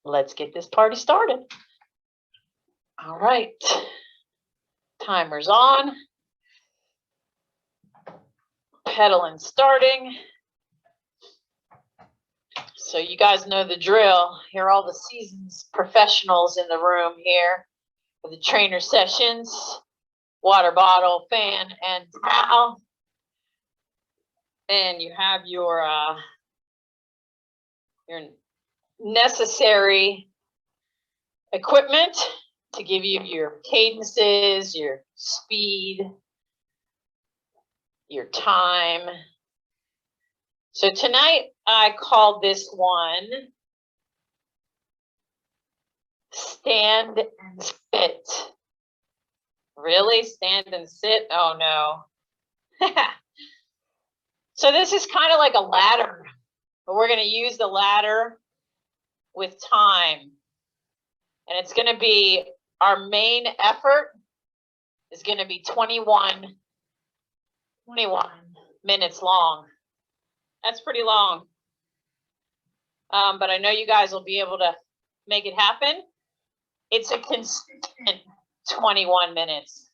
let's get this party started. All right, timer's on. Pedaling starting. So you guys know the drill. Here are all the seasoned professionals in the room here for the trainer sessions. Water bottle, fan, and towel. And you have your necessary equipment to give you your cadences, your speed, your time. So tonight I called this one Stand and Sit. Really? Stand and sit? Oh no. So this is kind of like a ladder, but we're going to use the ladder with time. And it's going to be, our main effort is going to be 21 minutes long. That's pretty long. But I know you guys will be able to make it happen. It's a consistent 21 minutes.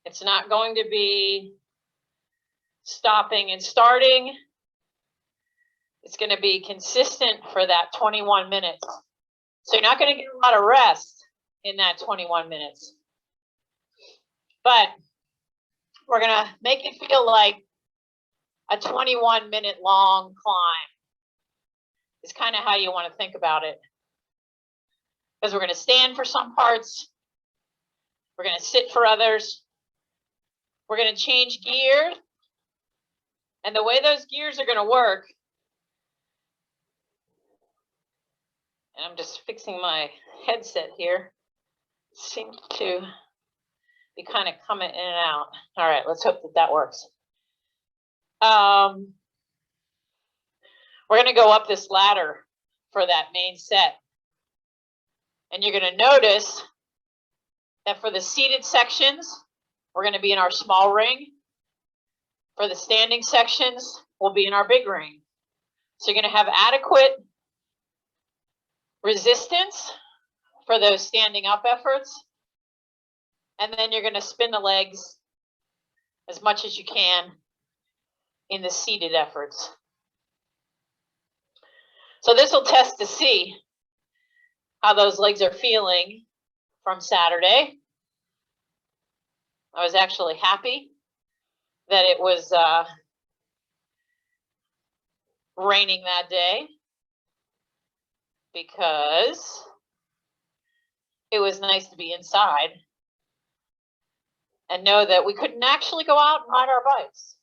It's not going to be stopping and starting. It's going to be consistent for that 21 minutes. So you're not going to get a lot of rest in that 21 minutes. But we're going to make it feel like a 21-minute long climb. Is kind of how you want to think about it. Because we're going to stand for some parts. We're going to sit for others. We're going to change gears. And the way those gears are going to work, and I'm just fixing my headset here, seems to be kind of coming in and out. All right, let's hope that that works. We're going to go up this ladder for that main set. And you're going to notice that for the seated sections, we're going to be in our small ring. For the standing sections, we'll be in our big ring. So you're going to have adequate resistance for those standing up efforts. And then you're going to spin the legs as much as you can in the seated efforts. So this will test to see how those legs are feeling from Saturday. I was actually happy that it was raining that day because it was nice to be inside and know that we couldn't actually go out and ride our bikes.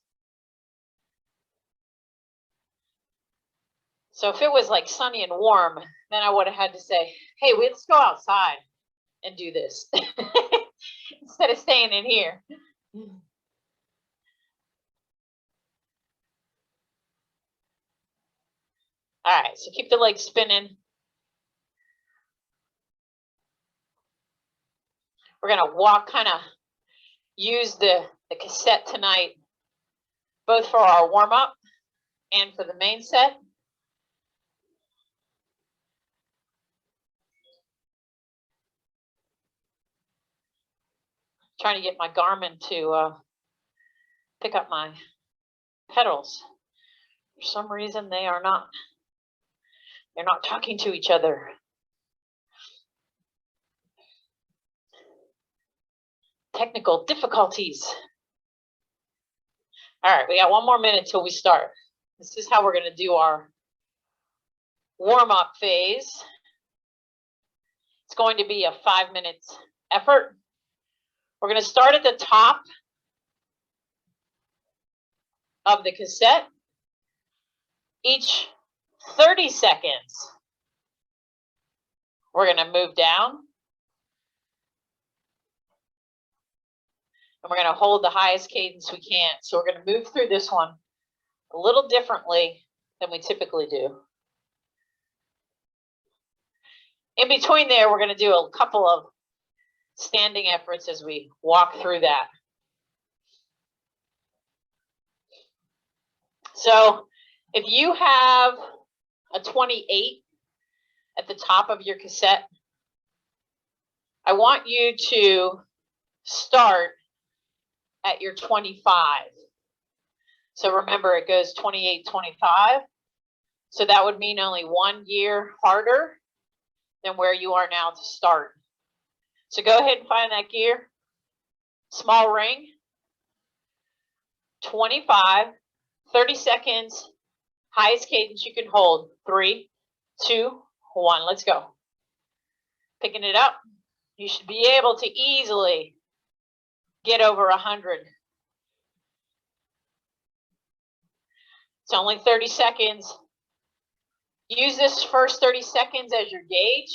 So if it was like sunny and warm, then I would have had to say, hey, let's go outside and do this instead of staying in here. All right, so keep the legs spinning. We're going to walk, kind of use the cassette tonight, both for our warm-up and for the main set. Trying to get my Garmin to pick up my pedals. For some reason, they're not talking to each other. Technical difficulties. All right, we got 1 more minute till we start. This is how we're going to do our warm-up phase. It's going to be a 5-minute effort. We're going to start at the top of the cassette. Each 30 seconds, we're going to move down. And we're going to hold the highest cadence we can. So we're going to move through this one a little differently than we typically do. In between there, we're going to do a couple of standing efforts as we walk through that. So if you have a 28 at at the top of your cassette, I want you to start at your 25. So remember, it goes 28, 25. So that would mean only 1 gear harder than where you are now to start. So go ahead and find that gear. Small ring, 25, 30 seconds, highest cadence you can hold. 3, 2, 1, let's go. Picking it up. You should be able to easily get over 100. It's only 30 seconds. Use this first 30 seconds as your gauge.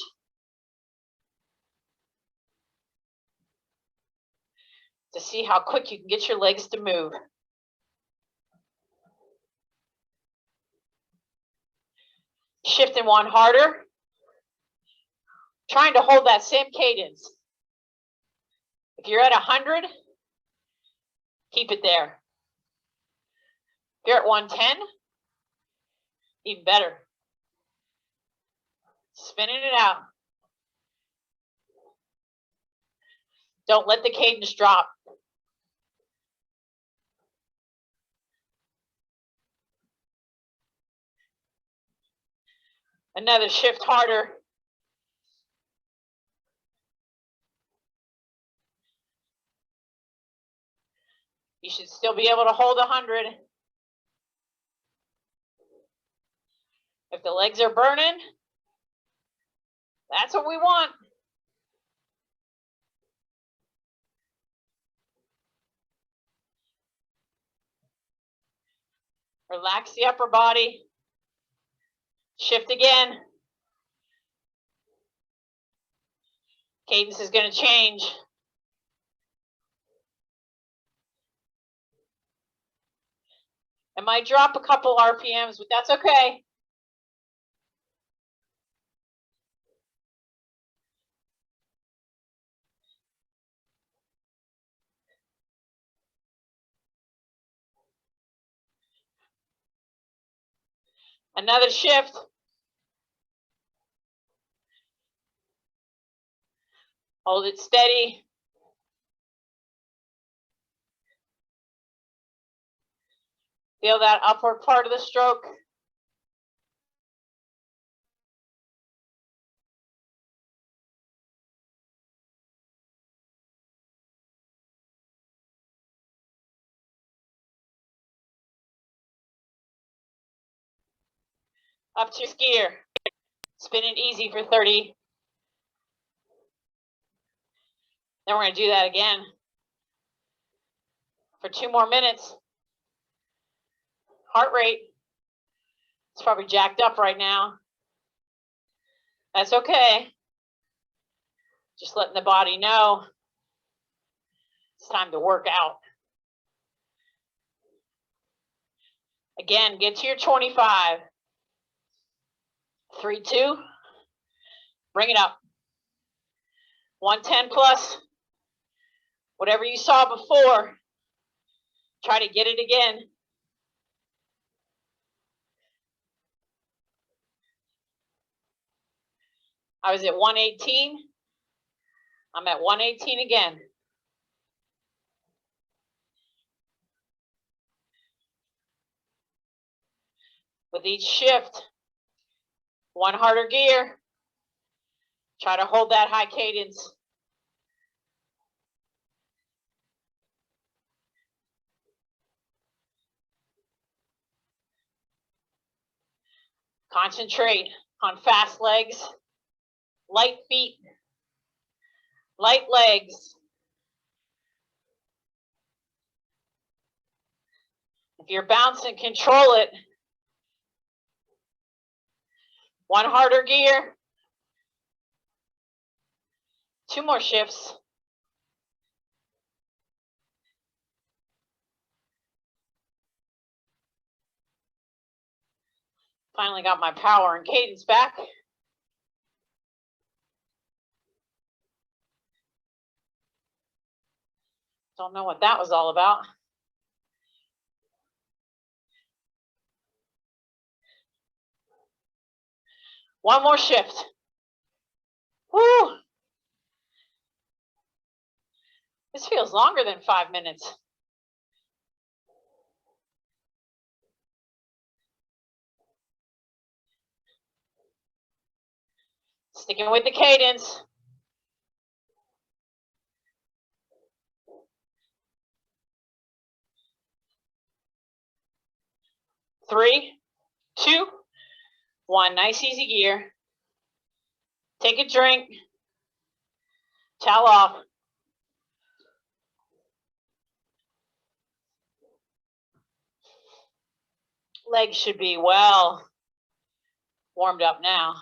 To see how quick you can get your legs to move. Shifting one harder. Trying to hold that same cadence. If you're at 100, keep it there. If you're at 110, even better. Spinning it out. Don't let the cadence drop. Another shift harder. You should still be able to hold 100. If the legs are burning, that's what we want. Relax the upper body. Shift again. Cadence is going to change. It might drop a couple RPMs, but that's okay. Another shift. Hold it steady. Feel that upward part of the stroke. Up to your gear. Spin it easy for 30. Then we're going to do that again for 2 more minutes. Heart rate is probably jacked up right now. That's okay. Just letting the body know it's time to work out. Again, get to your 25. 3, 2. Bring it up. 110 plus. Whatever you saw before, try to get it again. I was at 118. I'm at 118 again. With each shift, 1 harder gear. Try to hold that high cadence. Concentrate on fast legs, light feet, light legs. If you're bouncing, control it. 1 harder gear. 2 more shifts. Finally got my power and cadence back. Don't know what that was all about. One more shift. Woo! This feels longer than 5 minutes. Sticking with the cadence. 3, 2, 1. Nice easy gear. Take a drink. Towel off. Legs should be well warmed up now.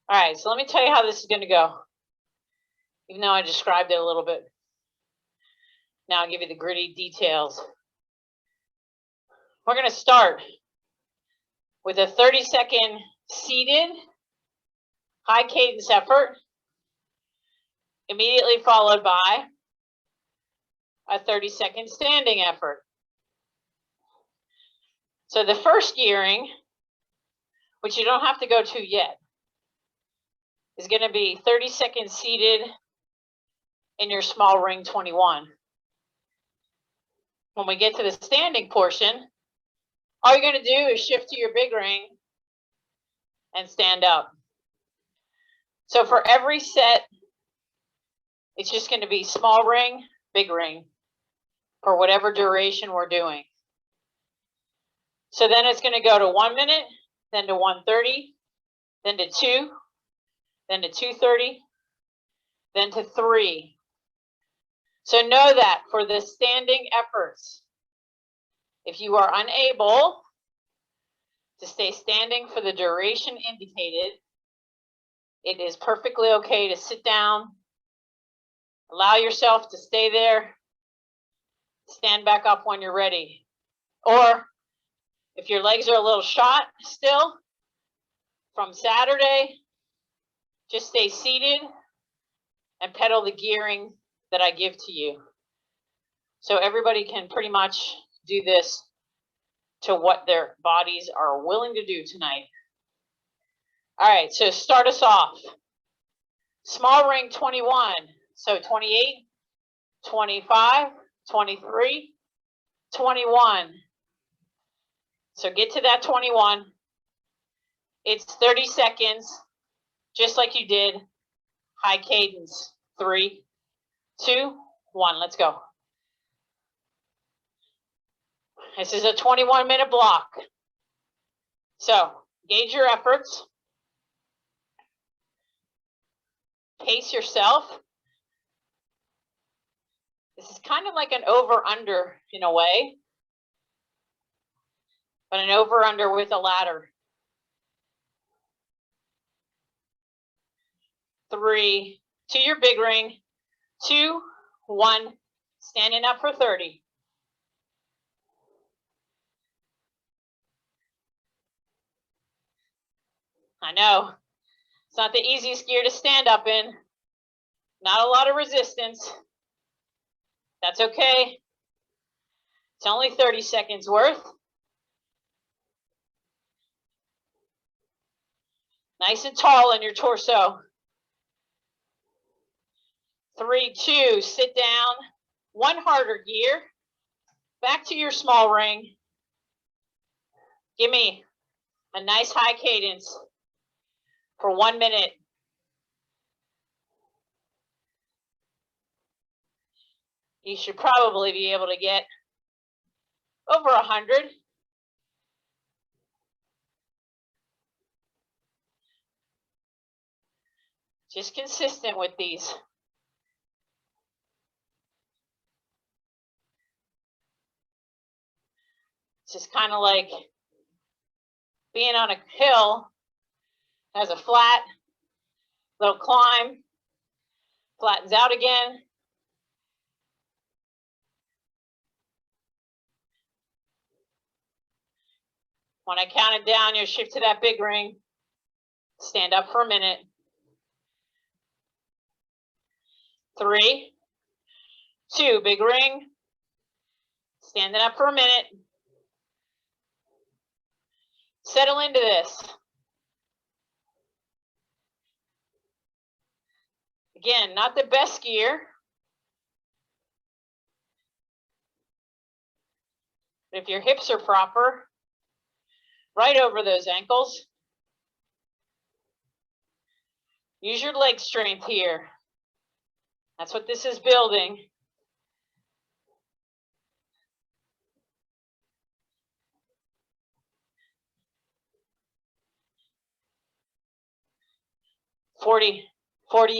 All right, so let me tell you how this is going to go. Even though I described it a little bit. Now I'll give you the gritty details. We're going to start with a 30-second seated high cadence effort, immediately followed by a 30-second standing effort. So the first gearing, which you don't have to go to yet, is going to be 30 seconds seated in your small ring 21. When we get to the standing portion, all you're going to do is shift to your big ring and stand up. So for every set, it's just going to be small ring, big ring, for whatever duration we're doing. So then it's going to go to 1 minute, then to 1:30, then to 2, then to 2:30, then to 3. So know that for the standing efforts, if you are unable to stay standing for the duration indicated, it is perfectly okay to sit down, allow yourself to stay there, stand back up when you're ready. Or if your legs are a little shot still from Saturday, just stay seated and pedal the gearing that I give to you. So everybody can pretty much do this to what their bodies are willing to do tonight. All right, so start us off. Small ring 21. So 28, 25, 23, 21. So get to that 21. It's 30 seconds, just like you did. High cadence. 3, 2, 1. Let's go. This is a 21-minute block. So gauge your efforts. Pace yourself. This is kind of like an over-under in a way, but an over-under with a ladder. 3, to your big ring. 2, 1, standing up for 30. I know, it's not the easiest gear to stand up in. Not a lot of resistance. That's okay. It's only 30 seconds worth. Nice and tall in your torso. 3, 2, sit down. One harder gear. Back to your small ring. Give me a nice high cadence for 1 minute. You should probably be able to get over 100. Just consistent with these. It's just kind of like being on a hill, has a flat little climb, flattens out again. When I count it down, you'll shift to that big ring. Stand up for a minute. 3, 2, big ring. Standing up for a minute. Settle into this. Again, not the best gear. But if your hips are proper, right over those ankles. Use your leg strength here. That's what this is building. Forty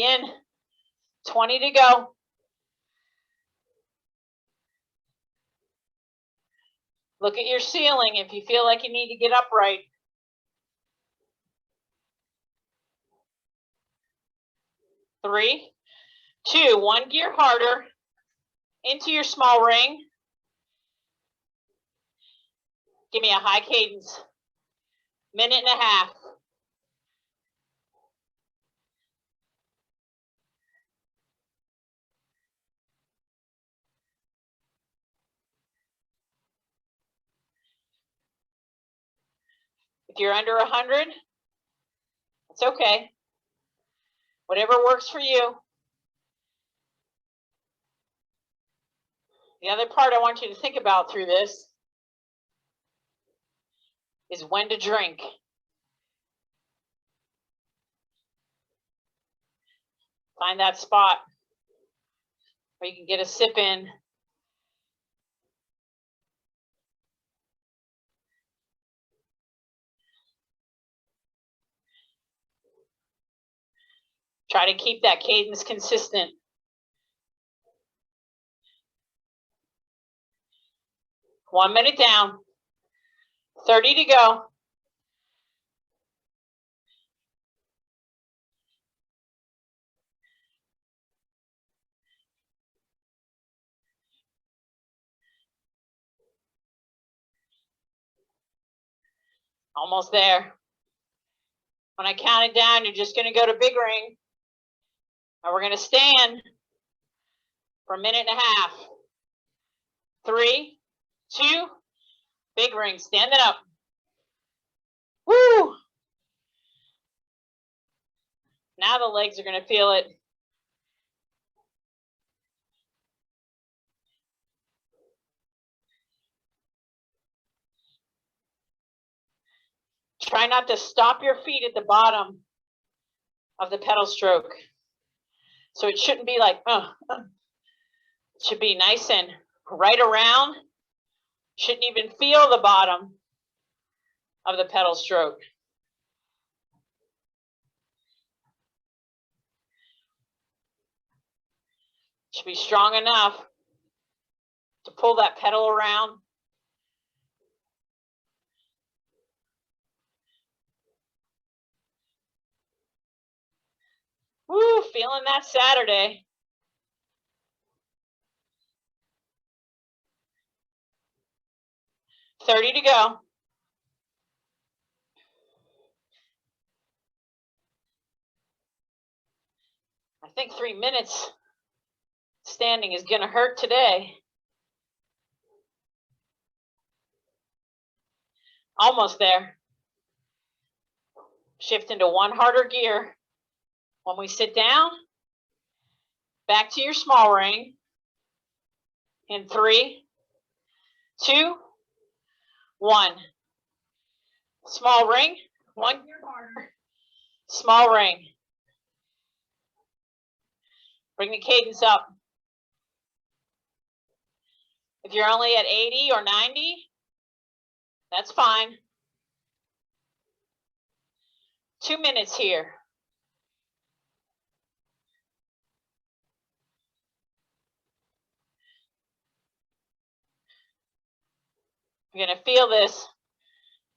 in, 20 to go. Look at your ceiling if you feel like you need to get upright. 3, 2, 1 gear harder into your small ring. Give me a high cadence. 1.5 minutes. If you're under 100, it's okay. Whatever works for you. The other part I want you to think about through this is when to drink. Find that spot where you can get a sip in. Try to keep that cadence consistent. One minute down. 30 to go. Almost there. When I count it down, you're just going to go to big ring. And we're going to stand for 1.5 minutes. 3, 2, big ring, standing up. Woo! Now the legs are going to feel it. Try not to stop your feet at the bottom of the pedal stroke. So it shouldn't be like, It should be nice and right around. Shouldn't even feel the bottom of the pedal stroke. Should be strong enough to pull that pedal around. Woo, feeling that Saturday. $30 to go. I think 3 minutes standing is going to hurt today. Almost there. Shift into one harder gear. When we sit down, back to your small ring. In 3, 2, 1. Small ring, 1 gear harder. Small ring. Bring the cadence up. If you're only at 80 or 90, that's fine. 2 minutes here. You're going to feel this.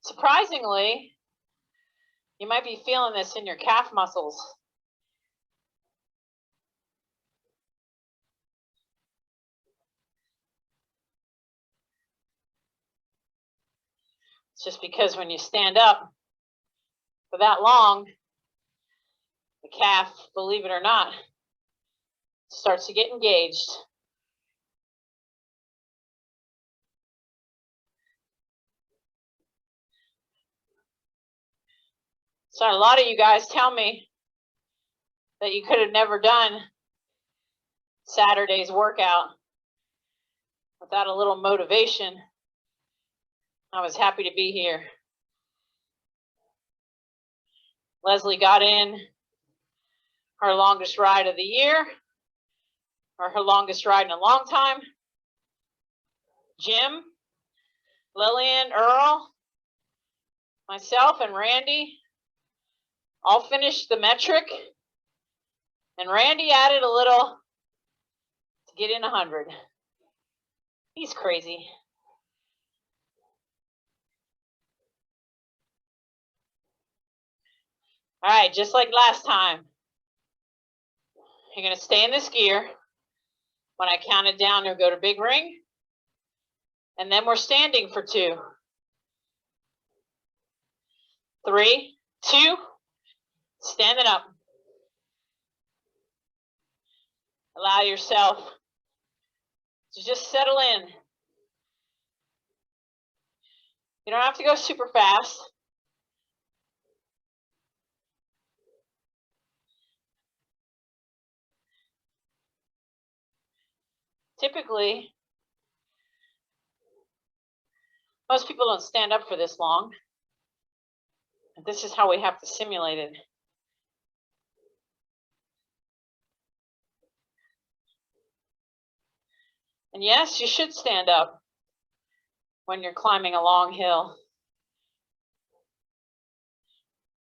Surprisingly, you might be feeling this in your calf muscles. It's just because when you stand up for that long, the calf, believe it or not, starts to get engaged. So a lot of you guys tell me that you could have never done Saturday's workout without a little motivation. I was happy to be here. Leslie got in her longest ride of the year, or her longest ride in a long time. Jim, Lillian, Earl, myself, and Randy all finished the metric, and Randy added a little to get in 100. He's crazy. All right, just like last time, you're going to stay in this gear. When I count it down, you'll go to big ring, and then we're standing for 2. 3, 2, standing up. Allow yourself to just settle in. You don't have to go super fast. Typically, most people don't stand up for this long. This is how we have to simulate it. And yes, you should stand up when you're climbing a long hill.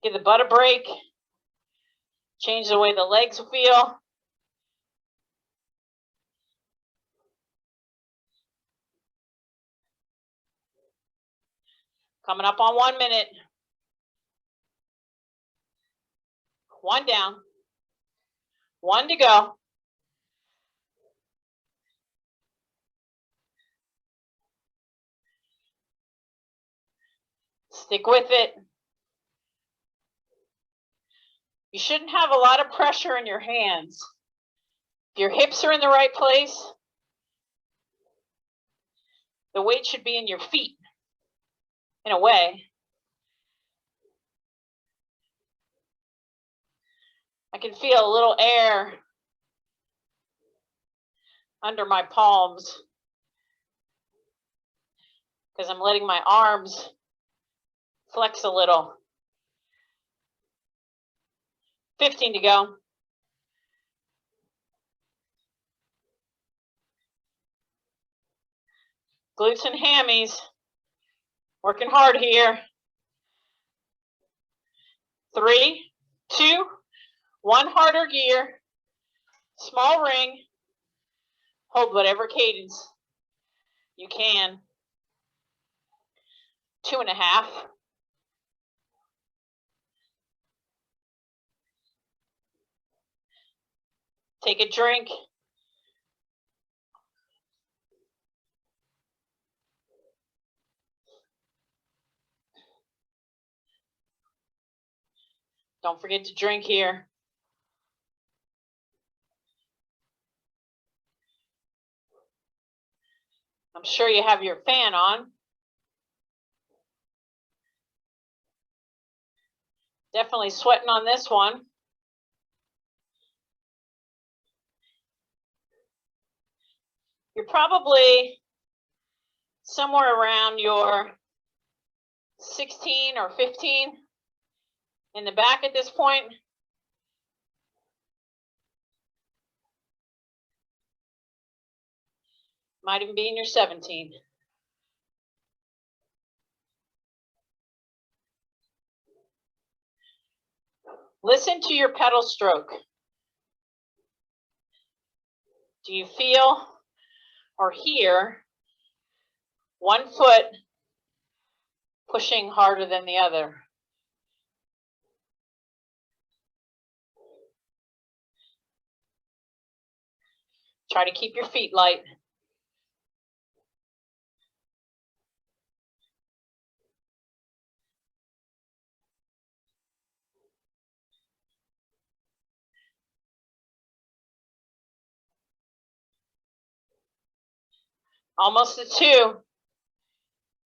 Give the butt a break. Change the way the legs feel. Coming up on 1 minute. 1 down. 1 to go. Stick with it. You shouldn't have a lot of pressure in your hands. If your hips are in the right place, the weight should be in your feet, in a way. I can feel a little air under my palms because I'm letting my arms flex a little. 15 to go. Glutes and hammies. Working hard here. 3, 2, 1 harder gear. Small ring. Hold whatever cadence you can. 2.5. Take a drink. Don't forget to drink here. I'm sure you have your fan on. Definitely sweating on this one. You're probably somewhere around your 16 or 15 in the back at this point. Might even be in your 17. Listen to your pedal stroke. Do you feel or hear one foot pushing harder than the other? Try to keep your feet light. Almost a 2.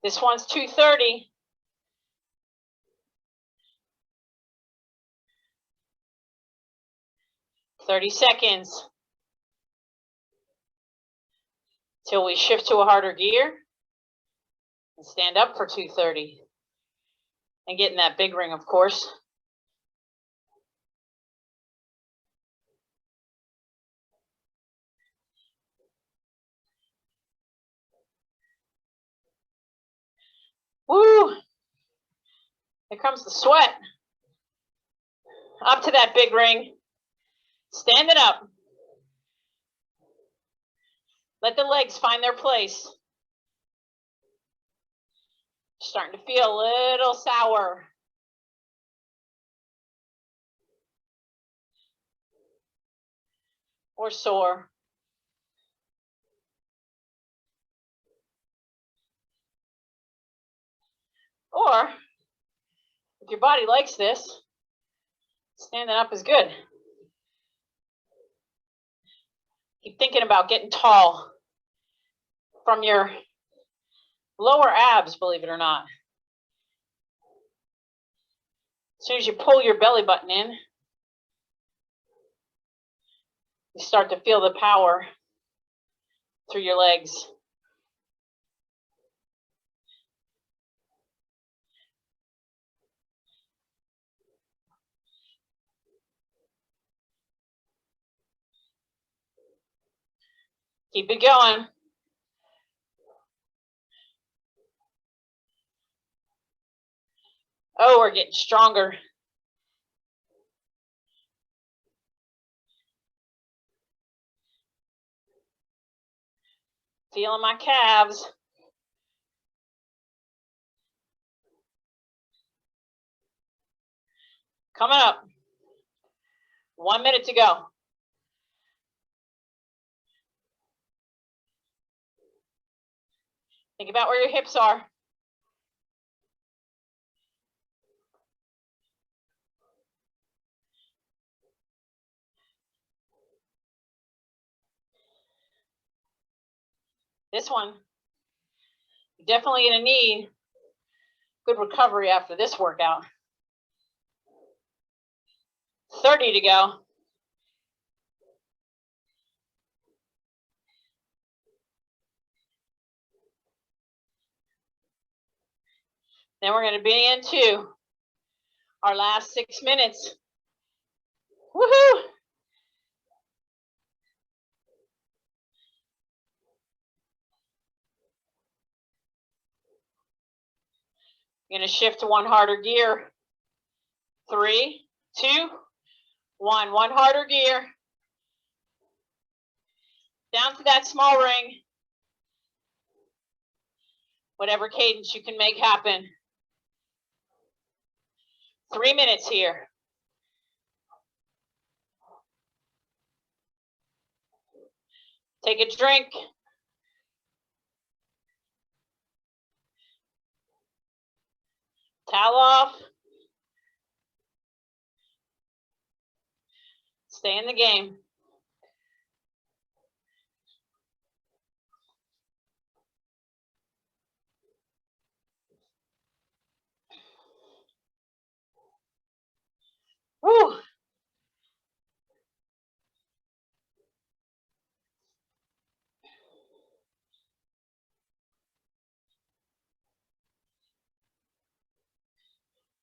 This one's 2:30. 30 seconds till we shift to a harder gear and stand up for 230 and get in that big ring, of course. Woo! Here comes the sweat. Up to that big ring. Stand it up. Let the legs find their place. Starting to feel a little sour. Or sore. Or, if your body likes this, standing up is good. Keep thinking about getting tall from your lower abs, believe it or not. As soon as you pull your belly button in, you start to feel the power through your legs. Keep it going. Oh, we're getting stronger. Feeling my calves. Coming up. 1 minute to go. Think about where your hips are. This one, you're definitely going to need good recovery after this workout. 30 to go. Then we're going to be into our last 6 minutes. Woohoo! Going to shift to one harder gear. 3, 2, 1. One harder gear. Down to that small ring. Whatever cadence you can make happen. 3 minutes here. Take a drink. Towel off. Stay in the game. Woo!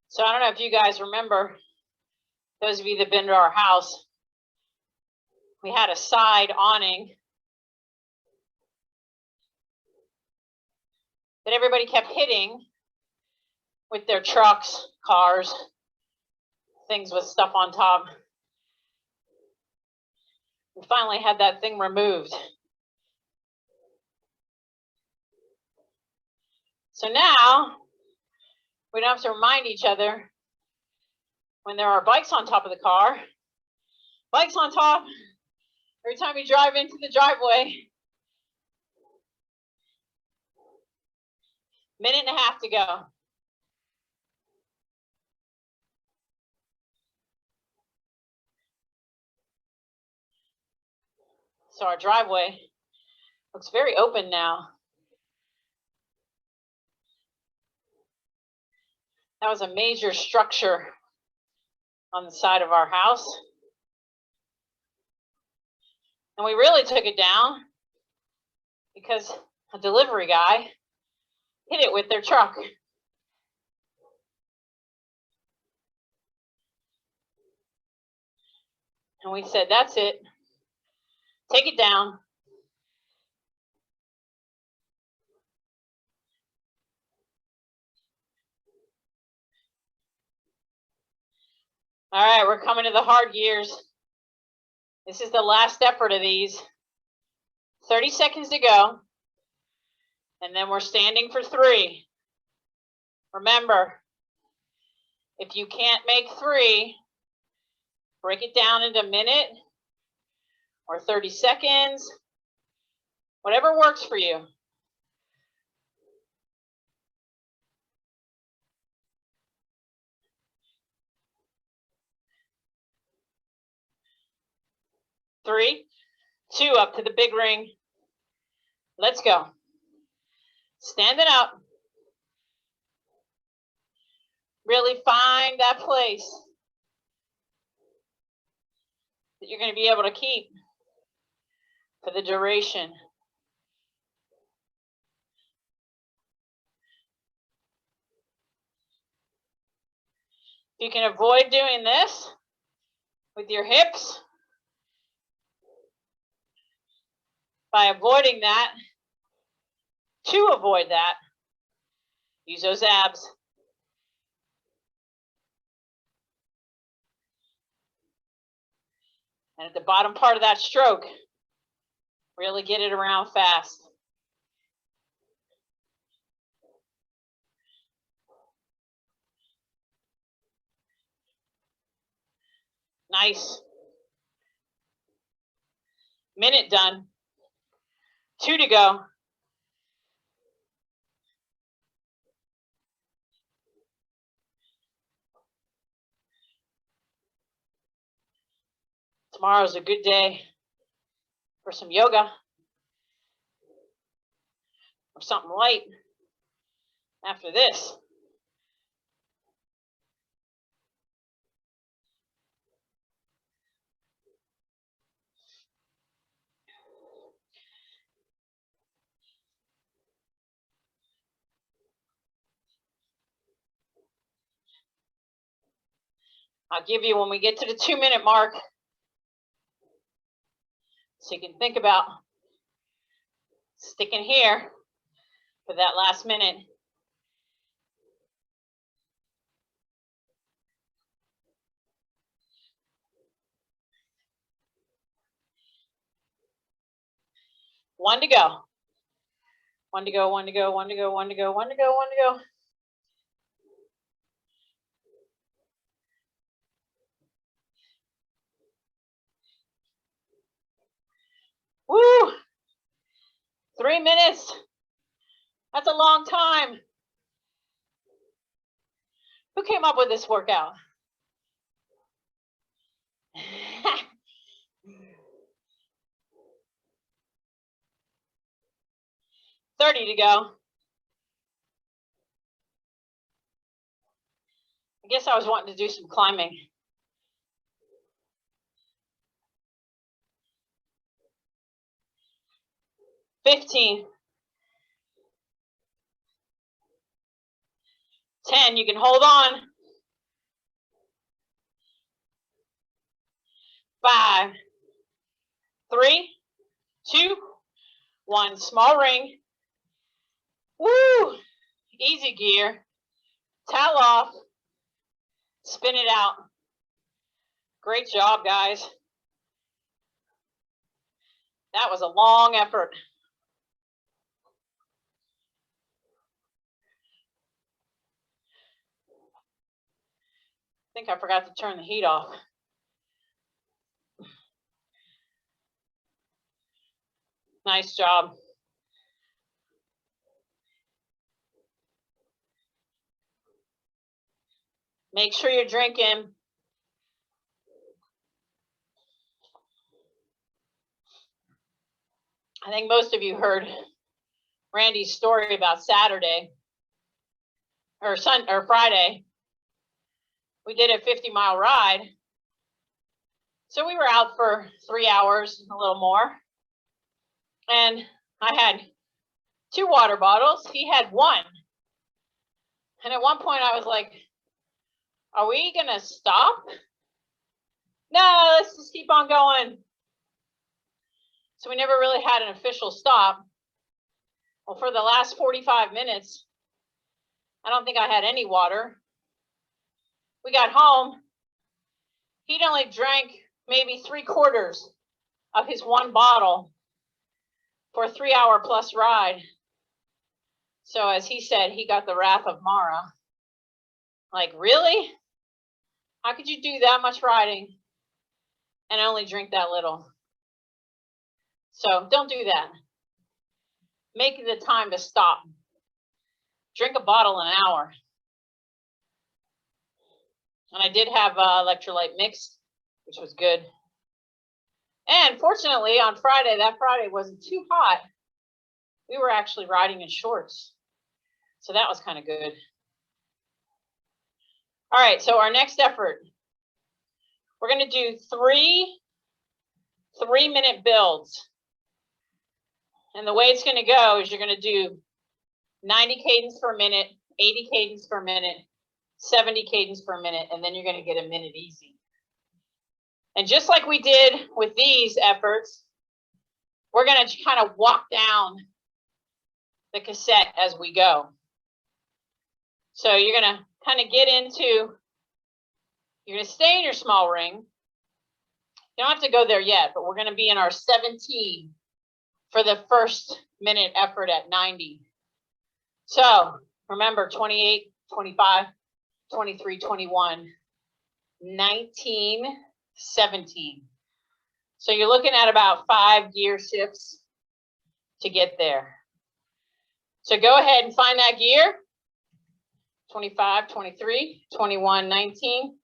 So I don't know if you guys remember, those of you that have been to our house, we had a side awning that everybody kept hitting with their trucks, cars, things with stuff on top. We finally had that thing removed. So now we don't have to remind each other when there are bikes on top of the car. Bikes on top every time you drive into the driveway. 1.5 minutes to go. So our driveway looks very open now. That was a major structure on the side of our house. And we really took it down because a delivery guy hit it with their truck. And we said, that's it. Take it down. All right, we're coming to the hard gears. This is the last effort of these. 30 seconds to go. And then we're standing for 3. Remember, if you can't make 3, break it down into a minute or 30 seconds, whatever works for you. Three, 2, up to the big ring. Let's go. Standing up. Really find that place that you're going to be able to keep for the duration. You can avoid doing this with your hips by avoiding that. To avoid that, use those abs. And at the bottom part of that stroke, really get it around fast. Nice. Minute done. 2 to go. Tomorrow's a good day for some yoga or something light after this. I'll give you when we get to the 2-minute mark, so you can think about sticking here for that last minute. One to go. 1 to go, 1 to go, 1 to go, 1 to go, 1 to go, 1 to go. Woo! 3 minutes. That's a long time. Who came up with this workout? 30 to go. I guess I was wanting to do some climbing. 15. 10, you can hold on. 5, 3, 2, 1. Small ring. Woo! Easy gear. Towel off. Spin it out. Great job, guys. That was a long effort. I think I forgot to turn the heat off. Nice job. Make sure you're drinking. I think most of you heard Randy's story about Saturday or Friday. We did a 50-mile ride. So we were out for 3 hours, a little more. And I had 2 water bottles. He had 1. And at one point I was like, are we going to stop? No, let's just keep on going. So we never really had an official stop. Well, for the last 45 minutes, I don't think I had any water. We got home. He'd only drank maybe 3/4 of his 1 bottle for a 3-hour plus ride. So as he said, he got the wrath of Mara. Like, really? How could you do that much riding and only drink that little? So don't do that. Make the time to stop. Drink a bottle an hour. And I did have electrolyte mix, which was good. And fortunately, on Friday, that Friday wasn't too hot. We were actually riding in shorts. So that was kind of good. All right, so our next effort, we're going to do 3 3-minute builds. And the way it's going to go is you're going to do 90 cadence per minute, 80 cadence per minute, 70 cadence per minute, and then you're going to get a minute easy. And just like we did with these efforts, we're going to kind of walk down the cassette as we go. So you're going to kind of get into, you're going to stay in your small ring. You don't have to go there yet, but we're going to be in our 17 for the first minute effort at 90. So remember, 28, 25, 23, 21, 19, 17. So you're looking at about 5 gear shifts to get there. So go ahead and find that gear. 25, 23, 21, 19,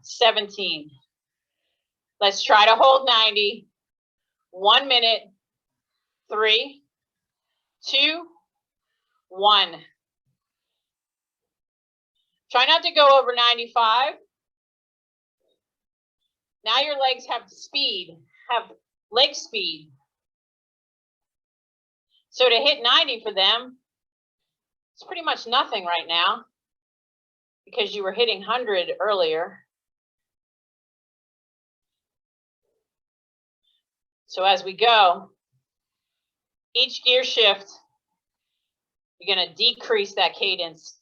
17. Let's try to hold 90. 1 minute. 3, 2, 1. Try not to go over 95. Now your legs have speed, have leg speed. So to hit 90 for them, it's pretty much nothing right now because you were hitting 100 earlier. So as we go, each gear shift, you're going to decrease that cadence.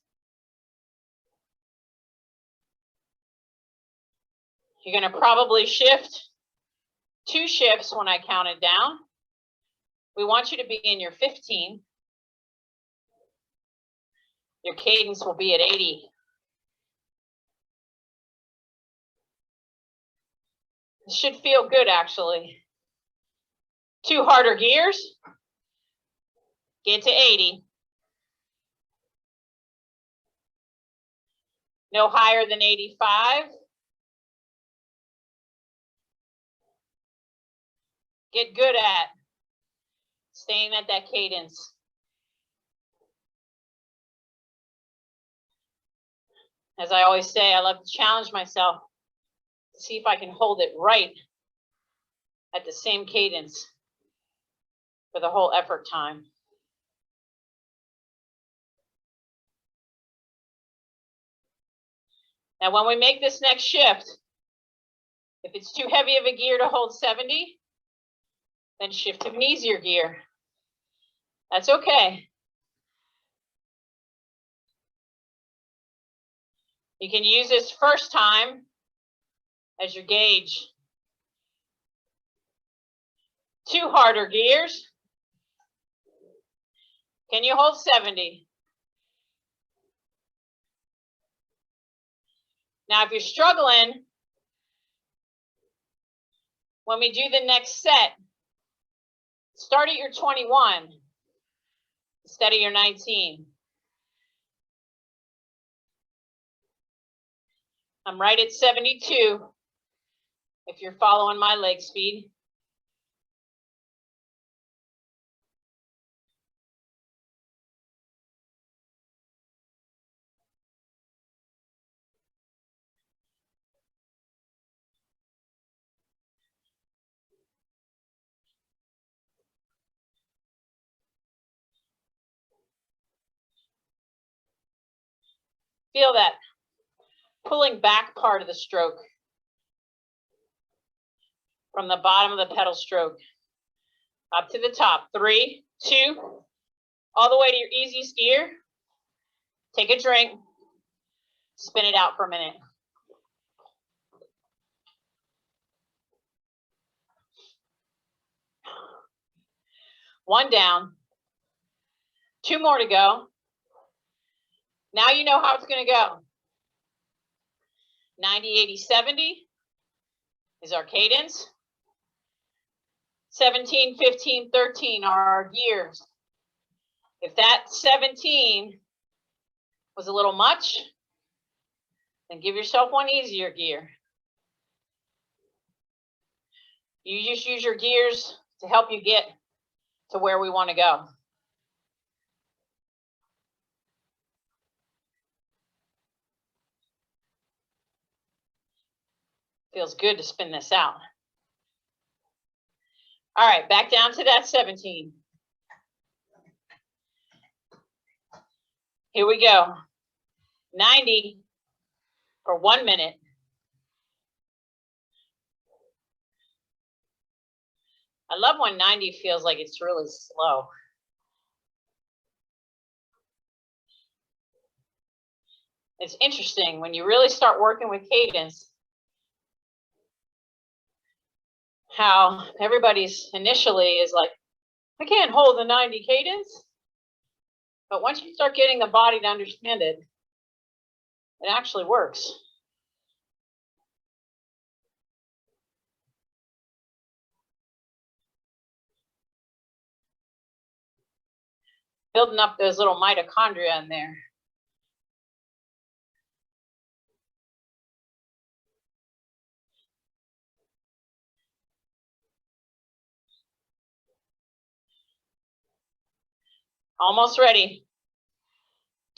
You're going to probably shift 2 shifts when I count it down. We want you to be in your 15. Your cadence will be at 80. It should feel good, actually. 2 harder gears. Get to 80. No higher than 85. Get good at staying at that cadence. As I always say, I love to challenge myself to see if I can hold it right at the same cadence for the whole effort time. Now, when we make this next shift, if it's too heavy of a gear to hold 70, then shift to an easier gear. That's okay. You can use this first time as your gauge. 2 harder gears. Can you hold 70? Now, if you're struggling, when we do the next set, start at your 21 instead of your 19. I'm right at 72 if you're following my leg speed. Feel that pulling back part of the stroke from the bottom of the pedal stroke up to the top. 3, 2, all the way to your easiest gear. Take a drink, spin it out for a minute. One down, 2 more to go. Now you know how it's going to go. 90, 80, 70 is our cadence. 17, 15, 13 are our gears. If that 17 was a little much, then give yourself one easier gear. You just use your gears to help you get to where we want to go. Feels good to spin this out. All right, back down to that 17. Here we go. 90 for 1 minute. I love when 90 feels like it's really slow. It's interesting when you really start working with cadence, how everybody's initially is like, I can't hold the 90 cadence. But once you start getting the body to understand it, it actually works. Building up those little mitochondria in there. Almost ready.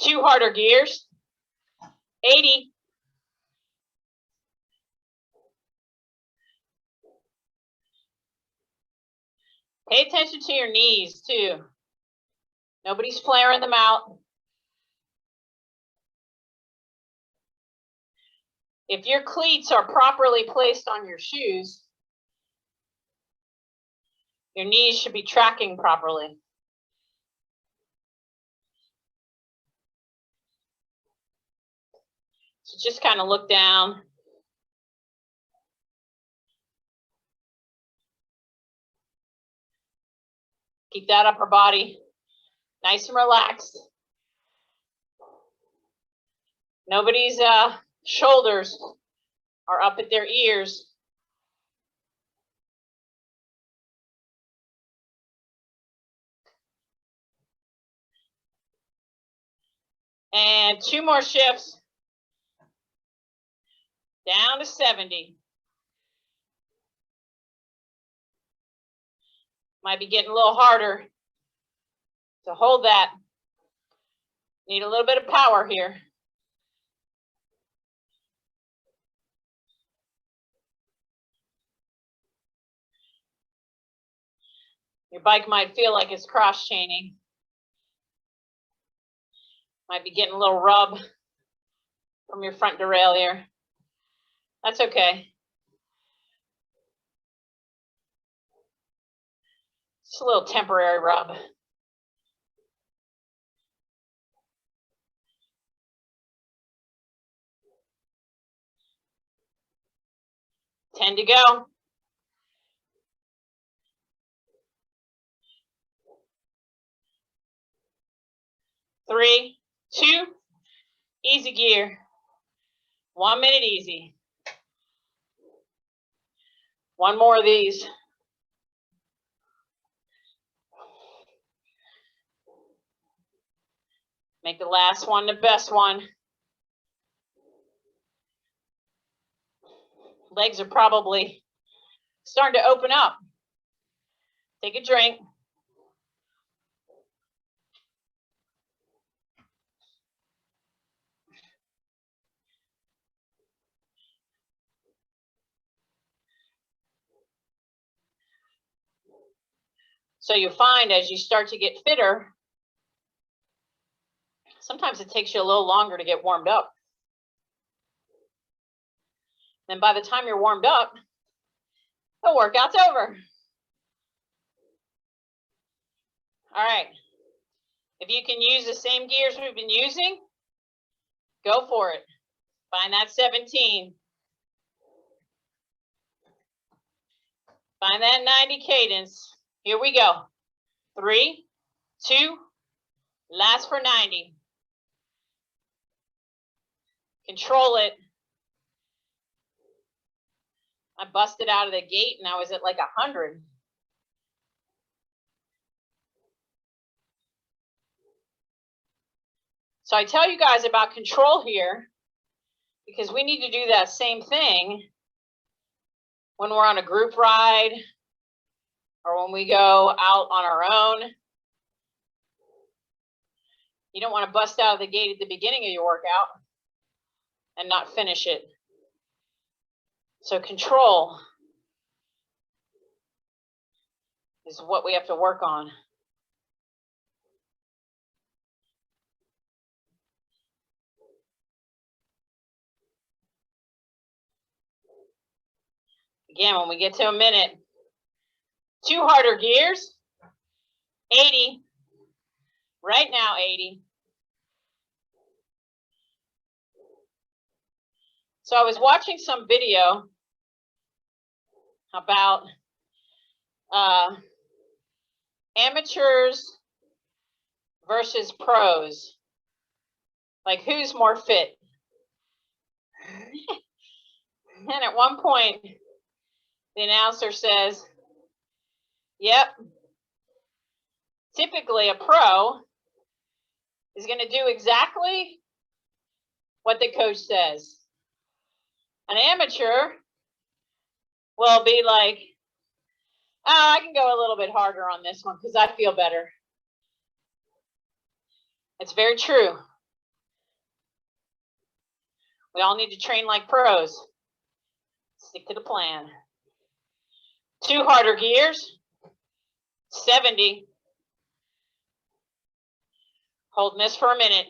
2 harder gears. 80. Pay attention to your knees too. Nobody's flaring them out. If your cleats are properly placed on your shoes, your knees should be tracking properly. So just kind of look down. Keep that upper body nice and relaxed. Nobody's shoulders are up at their ears. And 2 more shifts. Down to 70. Might be getting a little harder to hold that. Need a little bit of power here. Your bike might feel like it's cross chaining. Might be getting a little rub from your front derailleur. That's okay. Just a little temporary rub. Ten to go. 3, 2, easy gear. 1 minute easy. 1 more of these. Make the last one the best one. Legs are probably starting to open up. Take a drink. So you find as you start to get fitter, Sometimes it takes you a little longer to get warmed up. Then by the time you're warmed up, the workout's over. All right. If you can use the same gears we've been using, go for it. Find that 17. Find that 90 cadence. Here we go. 3, 2, last for 90. Control it. I busted out of the gate and I was at like 100. So I tell you guys about control here because we need to do that same thing when we're on a group ride or when we go out on our own. You don't want to bust out of the gate at the beginning of your workout and not finish it. So control is what we have to work on. Again, when we get to a minute, 2 harder gears, 80, right now 80. So I was watching some video about amateurs versus pros, like who's more fit. And at one point, the announcer says, yep, typically a pro is going to do exactly what the coach says. An amateur will be like, oh, I can go a little bit harder on this one because I feel better. It's very true. We all need to train like pros. Stick to the plan. 2 harder gears, 70. Holding this for a minute.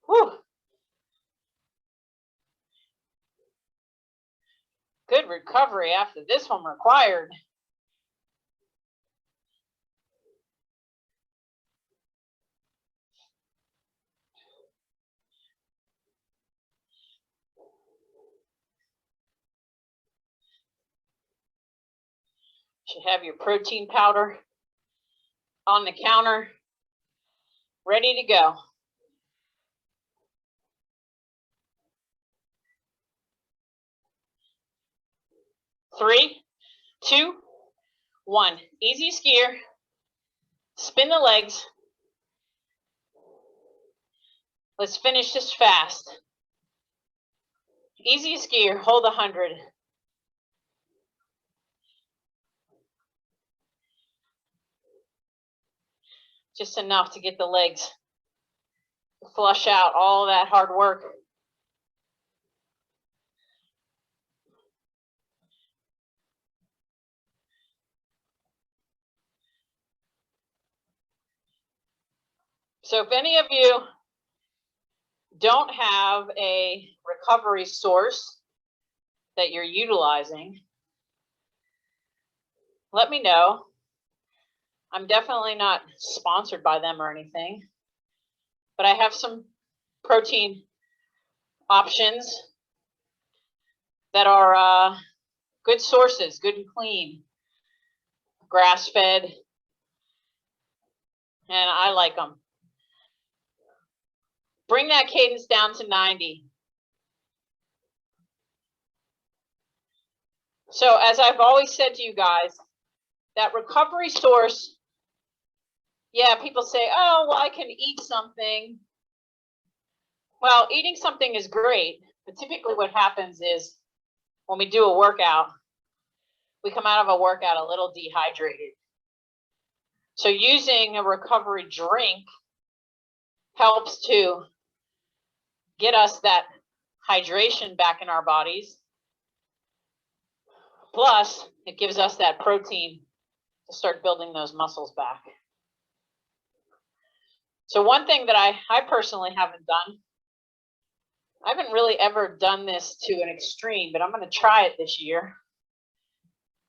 Whew. Good recovery after this one required. Should have your protein powder on the counter, ready to go. Three, 2, 1. Easy skier. Spin the legs. Let's finish this fast. Easy skier, hold 100. Just enough to get the legs to flush out all that hard work. So if any of you don't have a recovery source that you're utilizing, let me know. I'm definitely not sponsored by them or anything, but I have some protein options that are good sources, good and clean, grass-fed, and I like them. Bring that cadence down to 90. So as I've always said to you guys, that recovery source, yeah, people say, oh, well, I can eat something. Well, eating something is great, but typically what happens is when we do a workout, we come out of a workout a little dehydrated. So using a recovery drink helps to get us that hydration back in our bodies. Plus, it gives us that protein to start building those muscles back. So one thing that I personally haven't done, I haven't really ever done this to an extreme, but I'm going to try it this year.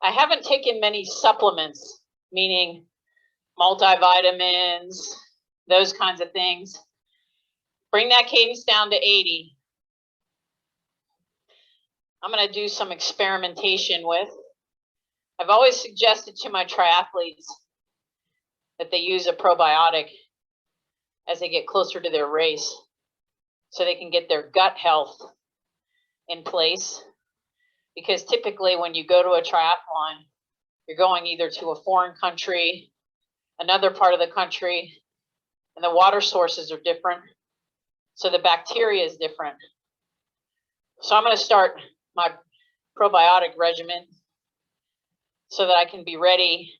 I haven't taken many supplements, meaning multivitamins, those kinds of things. Bring that cadence down to 80. I'm going to do some experimentation with. I've always suggested to my triathletes that they use a probiotic as they get closer to their race so they can get their gut health in place. Because typically when you go to a triathlon, you're going either to a foreign country, another part of the country, and the water sources are different. So the bacteria is different. So I'm going to start my probiotic regimen so that I can be ready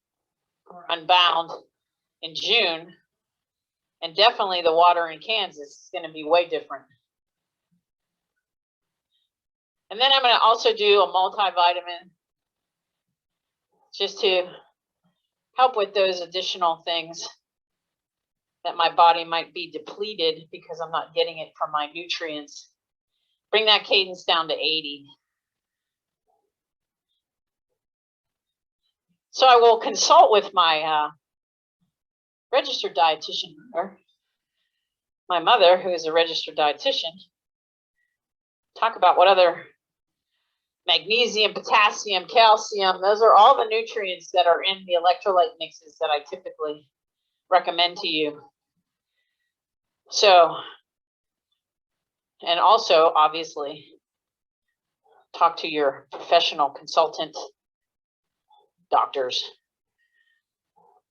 for Unbound in June. And definitely the water in Kansas is going to be way different. And then I'm going to also do a multivitamin just to help with those additional things that my body might be depleted because I'm not getting it from my nutrients. Bring that cadence down to 80. So I will consult with my registered dietitian, or my mother, who is a registered dietitian, talk about what other magnesium, potassium, calcium, those are all the nutrients that are in the electrolyte mixes that I typically recommend to you. So, and also obviously talk to your professional consultant, doctors,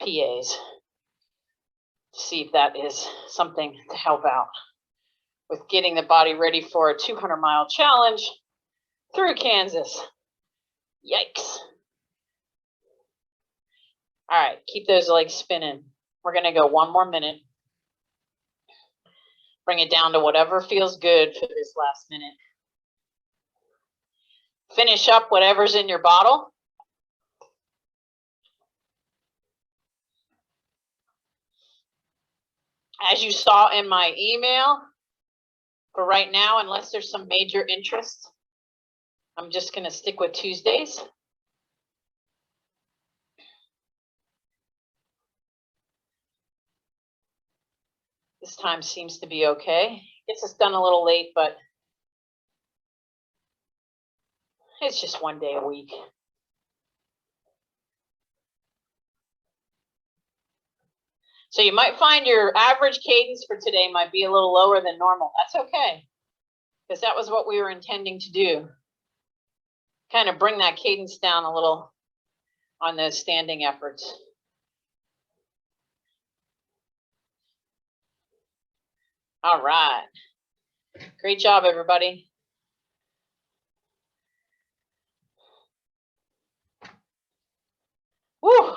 PAs, to see if that is something to help out with getting the body ready for a 200-mile challenge through Kansas. Yikes. All right, keep those legs spinning. We're going to go one more minute. Bring it down to whatever feels good for this last minute. Finish up whatever's in your bottle. As you saw in my email, for right now, unless there's some major interest, I'm just going to stick with Tuesdays. This time seems to be okay. Gets us done a little late, but it's just one day a week. So you might find your average cadence for today might be a little lower than normal. That's okay, because that was what we were intending to do. Kind of bring that cadence down a little on those standing efforts. All right. Great job, everybody. Woo!